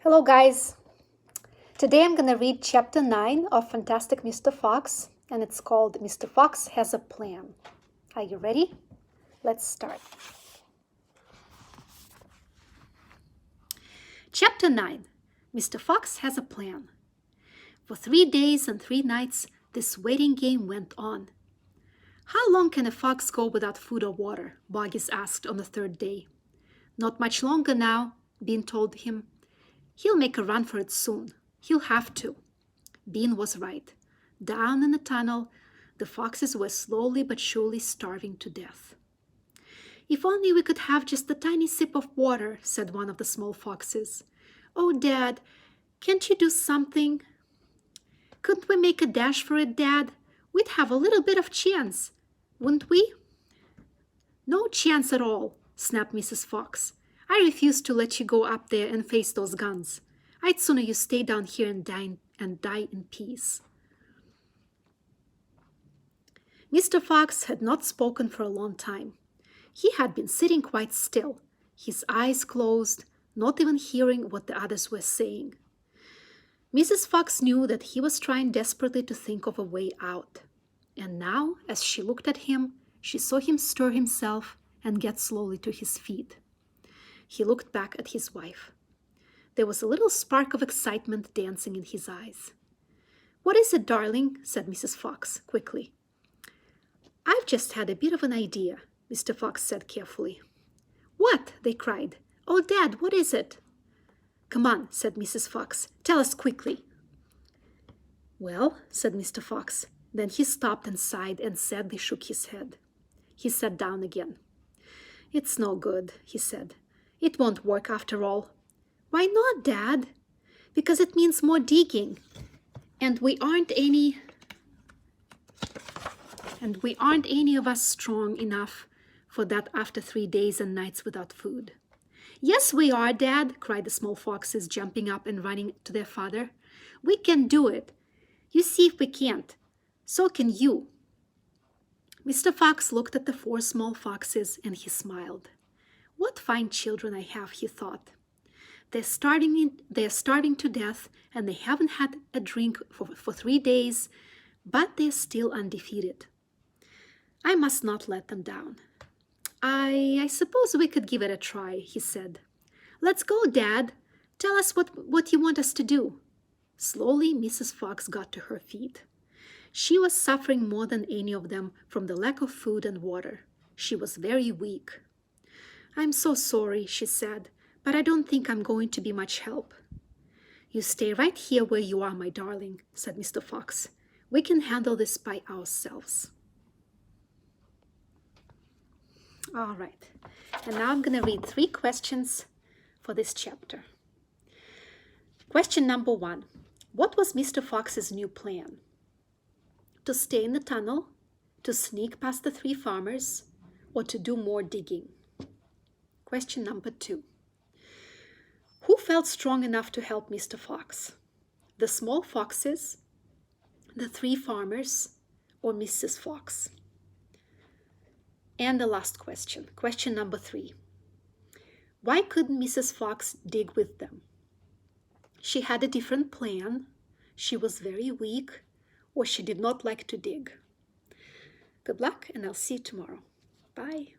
Hello, guys. Today I'm going to read chapter 9 of Fantastic Mr. Fox, and it's called Mr. Fox Has a Plan. Are you ready? Let's start. Chapter 9 Mr. Fox Has a Plan. For 3 days and 3 nights, this waiting game went on. How long can a fox go without food or water? Boggis asked on the 3rd day. Not much longer now, Bean told him. He'll make a run for it soon. He'll have to. Bean was right. Down in the tunnel, the foxes were slowly but surely starving to death. If only we could have just a tiny sip of water, said one of the small foxes. Oh, Dad, can't you do something? Couldn't we make a dash for it, Dad? We'd have a little bit of chance, wouldn't we? No chance at all, snapped Mrs. Fox. I refuse to let you go up there and face those guns. I'd sooner you stay down here and die in peace. Mr. Fox had not spoken for a long time. He had been sitting quite still, his eyes closed, not even hearing what the others were saying. Mrs. Fox knew that he was trying desperately to think of a way out. And now, as she looked at him, she saw him stir himself and get slowly to his feet. He looked back at his wife. There was a little spark of excitement dancing in his eyes. What is it, darling? Said Mrs. Fox quickly. I've just had a bit of an idea, Mr. Fox said carefully. What? They cried. Oh, Dad, what is it? Come on, said Mrs. Fox. Tell us quickly. Well, said Mr. Fox. Then he stopped and sighed and sadly shook his head. He sat down again. It's no good, he said. It won't work after all. Why not, Dad? Because it means more digging. And we aren't any of us strong enough for that after 3 days and nights without food. Yes, we are, Dad, cried the small foxes, jumping up and running to their father. We can do it. You see if we can't. So can you. Mr. Fox looked at the 4 small foxes and he smiled. What fine children I have, he thought. They're starving to death and they haven't had a drink for 3 days, but they're still undefeated. I must not let them down. I suppose we could give it a try, he said. Let's go, Dad. Tell us what you want us to do. Slowly, Mrs. Fox got to her feet. She was suffering more than any of them from the lack of food and water. She was very weak. I'm so sorry, she said, but I don't think I'm going to be much help. You stay right here where you are, my darling, said Mr. Fox. We can handle this by ourselves. All right, and now I'm going to read 3 questions for this chapter. Question number 1. What was Mr. Fox's new plan? To stay in the tunnel, to sneak past the 3 farmers, or to do more digging? Question number 2. Who felt strong enough to help Mr. Fox? The small foxes, the 3 farmers, or Mrs. Fox? And the last question, question number 3. Why couldn't Mrs. Fox dig with them? She had a different plan, she was very weak, or she did not like to dig. Good luck, and I'll see you tomorrow. Bye.